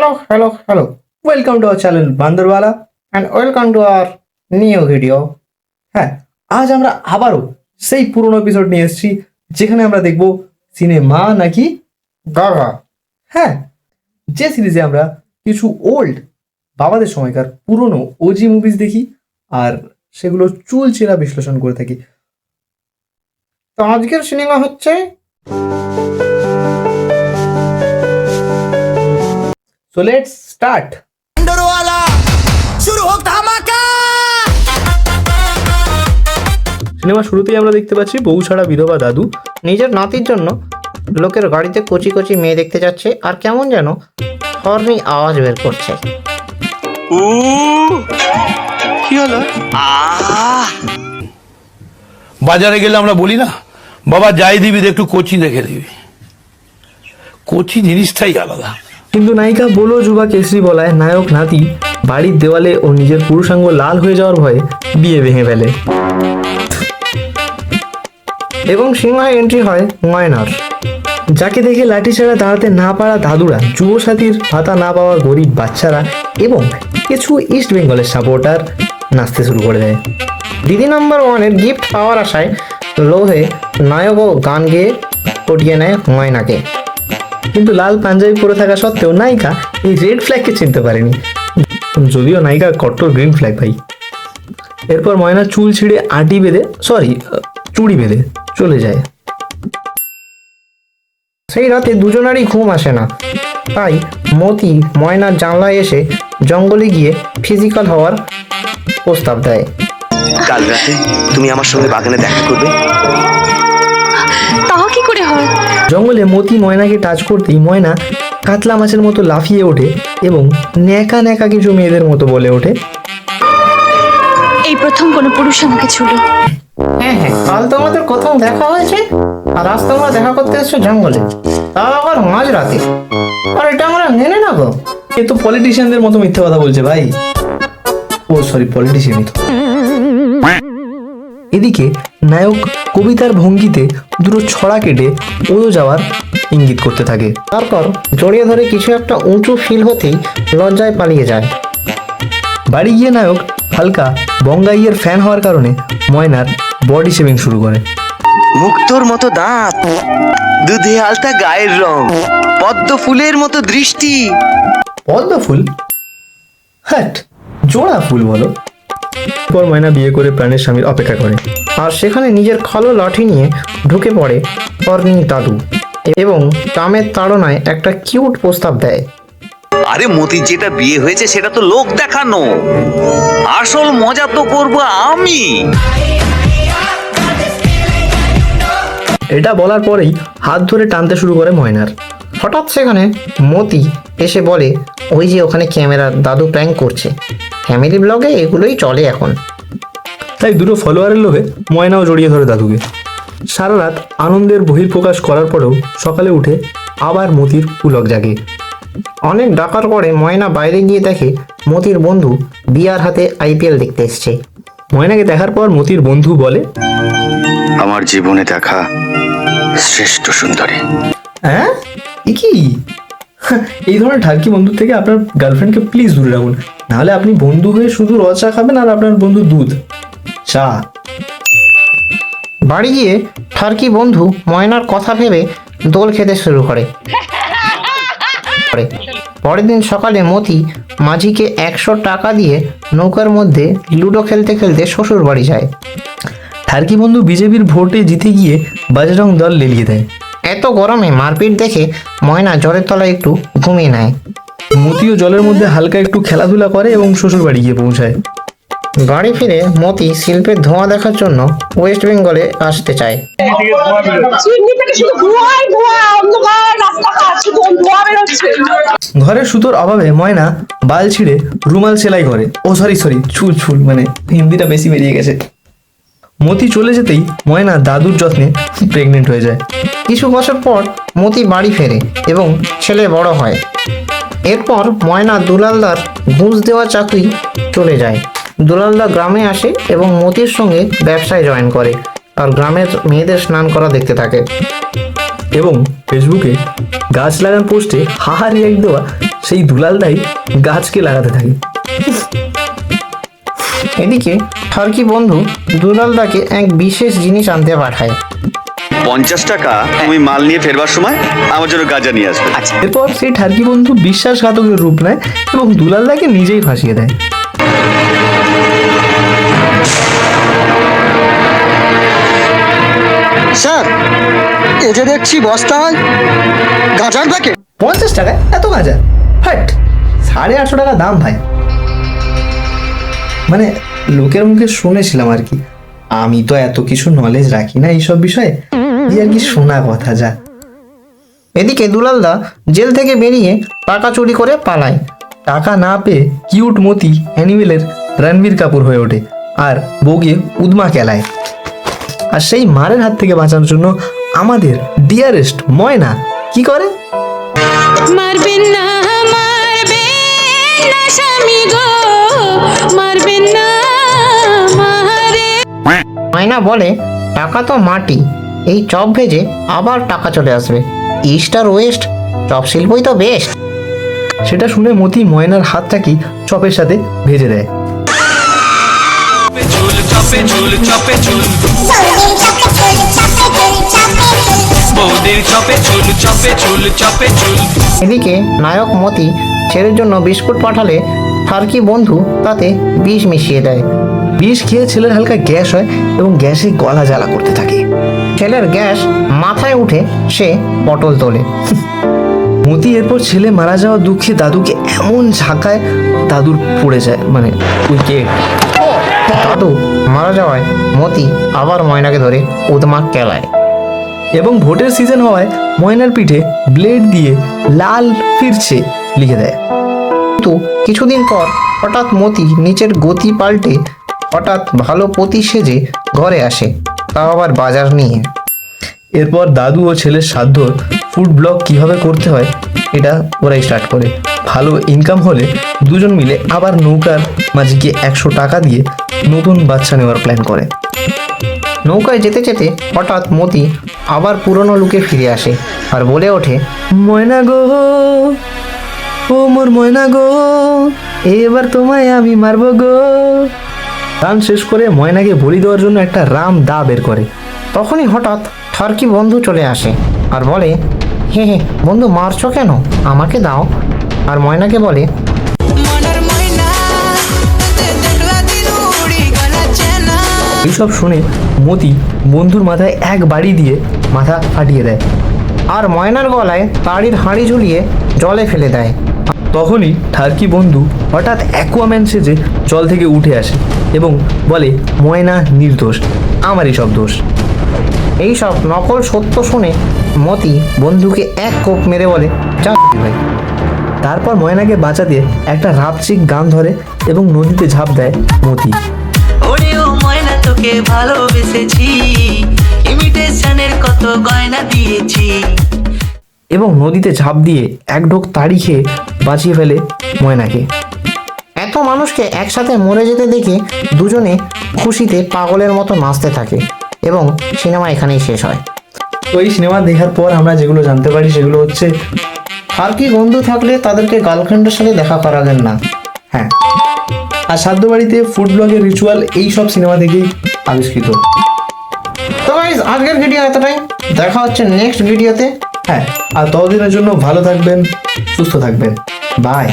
Hello. Welcome to our channel Bandarwala and welcome to our new video. হ্যাঁ, আজ আমরা আবারও সেই পুরনো এপিসোড নিয়ে এসেছি যেখানে আমরা দেখব সিনেমা নাকি গাগা। হ্যাঁ, যে সিরিজে আমরা কিছু ওল্ড বাবাদের সময়কার পুরনো ওজি মুভিজ দেখি আর সেগুলো চুলচেরা বিশ্লেষণ করে থাকি। তো আজকের সিনেমা হচ্ছে So let's start. बंदरवाला शुरू हो धमाका। সিনেমা শুরুতেই আমরা দেখতে পাচ্ছি বউ ছাড়া বিধবা দাদু নিজের নাতির জন্য লোকের গাড়িতে কচি কচি মেয়ে দেখতে যাচ্ছে আর কেমন যেন হর্নি আওয়াজ বের করছে। কি হলো? বাজারে গেলে আমরা বলি না, বাবা যাই দিবি একটু কচি দেখে দিবি। কচি জিনিসটাই আলাদা। কিন্তু নায়িকা বলো যুবা কেশরী বলায় নায়ক নাতি বাড়ির দেওয়ালে ও নিজের পুরুষাঙ্গ লাল হয়ে যাওয়ার ভয়ে বিয়ে ভেঙে ফেলে এবং সিংহায় এন্ট্রি হয় ময়নার, যাকে দেখে লাঠি ছাড়া দাঁড়াতে না পারা দাদুরা, যুবসাথীর ভাতা না পাওয়া গরিব বাচ্চারা এবং কিছু ইস্ট বেঙ্গলের সাপোর্টার নাচতে শুরু করে দেয়। দিদি নাম্বার ওয়ানের গিফট পাওয়ার আশায় লোহে নায়কও গান গেয়ে পটিয়ে নেয় ময়নাকে। কিন্তু লাল পাঞ্জাবি পরে থাকা সত্ত্বেও নায়িকা এই রেড ফ্ল্যাগকে চিনতে পারেনি, যদিও নায়িকা কট্টর গ্রিন ফ্ল্যাগ ভাই। এরপর ময়না চুল ছিঁড়ে চুড়ি বেঁধে চলে যায়। সেই রাতে দুজনারই ঘুম আসে না, তাই মতি ময়নার জানলায় এসে জঙ্গলে গিয়ে ফিজিক্যাল হওয়ার প্রস্তাব দেয়। কাল রাতে তুমি আমার সঙ্গে বাগানে দেখা করবে। তা কি করে হয়? জঙ্গলে মতি ময়নাকে টাচ করতেই ময়না কাতলা মাছের মতো লাফিয়ে ওঠে এবং ন্যাকা ন্যাকা কিছু মেয়েদের মতো বলে ওঠে, এই প্রথম কোনো পুরুষ আমাকে ছুলো। হ্যাঁ, কাল তোমাদের কোথাও দেখা হয়েছে আর আজ তোমরা দেখা করতে এসছো জঙ্গলে, তাও আবার মাঝ রাতে। আর এটা আমরা মেনে না গো। এ তো পলিটিশিয়ানদের মতো মিথ্যে কথা বলছে ভাই। পলিটিশিয়ানই তো। এদিকে নায়ক কবিতার ভঙ্গিতে দুটো ছড়া কেটে ওদো যাওয়ার ইঙ্গিত করতে থাকে। তারপর জড়িয়ে ধরে কিছু একটা উঁচু ফিল হতেই লজ্জায় পালিয়ে যায়। বাড়ি গিয়ে নায়ক হালকা বঙ্গাইয়ের ফ্যান হওয়ার কারণে ময়নার বডি শেভিং শুরু করে। মুক্তোর মতো দাঁত, দুধে আলতা গায়ের রং, পদ্ম ফুলের মতো দৃষ্টি। পদ্ম ফুল? হ্যাট, জোড়া ফুল বলো। পর ময়না বিয়ে করে প্রাণের স্বামীর অপেক্ষা করে আর সেখানে নিজের খলো লাঠি নিয়ে ঢুকে পড়ে অর্নি দাদু এবং কামের তাড়নায় একটা কিউট প্রস্তাব দেয়। আরে মতির যেটা বিয়ে হয়েছে সেটা তো লোক দেখানো, আসল মজা তো করবো আমি। এটা বলার পরেই হাত ধরে টানতে শুরু করে ময়নার। হঠাৎ সেখানে মতি এসে বলে, ওই যে ওখানে ক্যামেরার দাদু প্র্যাঙ্ক করছে, ফ্যামিলি ব্লগে এগুলোই চলে এখন। তাই দুটো ফলোয়ারের লোভে ময়নাও জড়িয়ে ধরে দাদুকে। সারা রাত আনন্দের বহিঃপ্রকাশ করার পরেও সকালে উঠে আবার মতির পুলক জাগে। অনেক ডাকার পরে ময়না বাইরে গিয়ে দেখে মতির বন্ধু বিয়ার হাতে আইপিএল দেখতে এসছে। ময়নাকে দেখার পর মতির বন্ধু বলে, আমার জীবনে দেখা শ্রেষ্ঠ সুন্দরী। হ্যাঁ কি এই ধরনের ঠার্কি বন্ধুর থেকে আপনার গার্লফ্রেন্ডকে প্লিজ দূরে রাখুন, নাহলে আপনি বন্ধু হয়ে শুধু র চা খাবেন আর আপনার বন্ধু দুধ চা। বাড়ি গিয়ে ঠার্কি বন্ধু ময়নার কথা ভেবে দোল খেতে শুরু করে। পরের দিন সকালে মতি মাঝিকে 100 টাকা দিয়ে নৌকার মধ্যে লুডো খেলতে খেলতে শ্বশুর বাড়ি যায়। ঠার্কি বন্ধু বিজেপির ভোটে জিতে গিয়ে বাজরং দল লেলিয়ে দেয়। এত গরমে মারপিট দেখে ময়না জলের তলায় একটু ঘুমিয়ে নেয়। মতিও জলের মধ্যে হালকা একটু খেলাধুলা করে এবং শ্বশুর বাড়ি গিয়ে পৌঁছায়। বাড়ি ফিরে মতি শিল্পের ধোঁয়া দেখার জন্য ওয়েস্ট বেঙ্গলে আসতে চায়। ঘরের সুতোর অভাবে ময়না বাল ছিঁড়ে রুমাল সেলাই করে। চুল মানে হিন্দিটা বেশি বেরিয়ে গেছে। মতি চলে যেতেই ময়না দাদুর যত্নে প্রেগনেন্ট হয়ে যায়। কিছু বছর পর মতি বাড়ি ফেরে এবং ছেলে বড় হয়। এরপর ময়না দুলালদার ঘুষ দেওয়া চাকরি চলে যায়। দুলালদা গ্রামে আসে এবং মতির সঙ্গে ব্যবসায় জয়েন করে আর গ্রামের মেয়েদের স্নান করা দেখতে থাকে। এবং ফেসবুকে গাছ লাগান পোস্টে হাহা রিয়াক্ট দেওয়া সেই দুলালদাই গাছকে লাগাতে থাকে। এদিকে ঠার্কি বন্ধু দুলালদাকে এক বিশেষ জিনিস আনতে পাঠায়। 50 টাকা তুমি মাল নিয়ে ফেরবার সময় আমার জন্য গাঁজা নিয়ে আসবে। এরপর সেই ঠার্কি বন্ধু বিশ্বাসঘাতকের রূপ নেয় এবং দুলালদাকে নিজেই ফাঁসিয়ে দেয়। স্যার এ যে দেখছি বস্তায় গাঁজার প্যাকেট। 50 টাকায় এত গাঁজা? হাট, 850 টাকা দাম ভাই। মানে লোকের মুখে শুনেছিলাম আর কি, আমি তো এত কিছু নলেজ রাখি না এইসব বিষয়ে, এই আর কি শোনা কথা যা। এদিকে দুলালদা জেল থেকে বেরিয়ে টাকা চুরি করে পালায়। টাকা না পেয়ে কিউট মতি অ্যানিমেলের রণবীর কাপুর হয়ে ওঠে আর বউকে উদমা কেলায়। আর সেই মারের হাত থেকে বাঁচানোর জন্য আমাদের ডিয়ারেস্ট ময়না কি করে? মারবেন না স্বামী গো, মারবেন না মারে। ময়না বলে, টাকা তো মাটি, এই চপ ভেজে আবার টাকা চলে আসবে। ইস্ট আর ওয়েস্ট, চপ শিল্পই তো বেস্ট। সেটা শুনে মতি ময়নার হাতটা কি চপের সাথে ভেজে দেয়। এদিকে নায়ক মতি ছেলের জন্য বিস্কুট পাঠালে ঠার্কি বন্ধু তাতে বিষ মিশিয়ে দেয়। বিষ খেয়ে ছেলের হালকা গ্যাস হয় এবং গ্যাসে গলা জ্বালা করতে থাকে। ছেলের গ্যাস মাথায় উঠে সে পটল তোলে। মতি এরপর ছেলে মারা যাওয়া দুঃখে দাদুকে এমন ঝাঁকায় দাদুর পড়ে যায়, মানে উইকেট। দাদু মারা যাওয়ায় মতি আবার ময়নাকে ধরে উদমা কেলায়। এবং ভোটের সিজন হওয়ায় ময়নার পিঠে ব্লেড দিয়ে লাল ফিরছে লিখে দেয়। কিন্তু কিছুদিন পর হঠাৎ মতি নিচের গতি পাল্টে হঠাৎ ভালো পতি সেজে ঘরে আসে, তাও আবার বাজার নিয়ে। এরপর দাদু ও ছেলের সাধ্য ফুড ব্লগ কিভাবে করতে হয় এটা ওরাই স্টার্ট করে। ভালো ইনকাম হলে দুজন মিলে আবার নৌকার মাঝিকে 100 টাকা দিয়ে নতুন বাচ্চা নেওয়ার প্ল্যান করে। নৌকায় যেতে যেতে হঠাৎ মতি আবার পুরনো লুকে ফিরে আসে আর বলে ওঠে, ময়না গো, ও মোর ময়না গো, এবার তোমায় আমি মারবো গো। গান শেষ করে ময়নাকে বলি দেওয়ার জন্য একটা রাম দা বের করে। তখনই হঠাৎ ঠার্কি বন্ধু চলে আসে আর বলে, হে হে বন্ধু মারছো কেন, আমাকে দাও। আর ময়নাকে বলে, এইসব শুনে মতি বন্ধুর মাথায় এক বাড়ি দিয়ে মাথা ফাটিয়ে দেয় আর ময়নার গলায় তাড়ির হাঁড়ি ঝুলিয়ে জলে ফেলে দেয়। তখনই ঠার্কি বন্ধু হঠাৎ অ্যাকুয়াম্যান সেজে জল থেকে উঠে আসে এবং বলে, ময়না নির্দোষ, আমারই সব দোষ। এইসব নকল সত্য শুনে মতি বন্ধুকে এক কোপ মেরে বলে, যা ভাই। তারপর ময়নাকে বাঁচাতে একটা রাপচিক গান ধরে এবং নদীতে ঝাঁপ দেয় মতি। ওরে ও ময়না তোকে ভালোবেসেছি, ইমিটেশনের কত গয়না দিয়েছি। এবং নদীতে ঝাঁপ দিয়ে এক ঢোক তাড়ি খেয়ে বাঁচিয়ে ফেলে ময়নাকে। এত মানুষকে একসাথে মরে যেতে দেখে দুজনে খুশিতে পাগলের মতো নাচতে থাকে এবং সিনেমা এখানেই শেষ হয়। তো এই সিনেমা দেখার পর আমরা যেগুলো জানতে পারি সেগুলো হচ্ছে, আর কি বন্ধু থাকলে তাদেরকে গার্লফ্রেন্ডের সাথে দেখা করাবেন না। হ্যাঁ, আর সাধ্য বাড়িতে ফুড ব্লগের রিচুয়াল এই সব সিনেমা থেকেই আবিষ্কৃত। তো গাইস আজকের ভিডিও এতটাই, দেখা হচ্ছে নেক্সট ভিডিওতে। হ্যাঁ, আর ততদিনের জন্য ভালো থাকবেন, সুস্থ থাকবেন, বাই।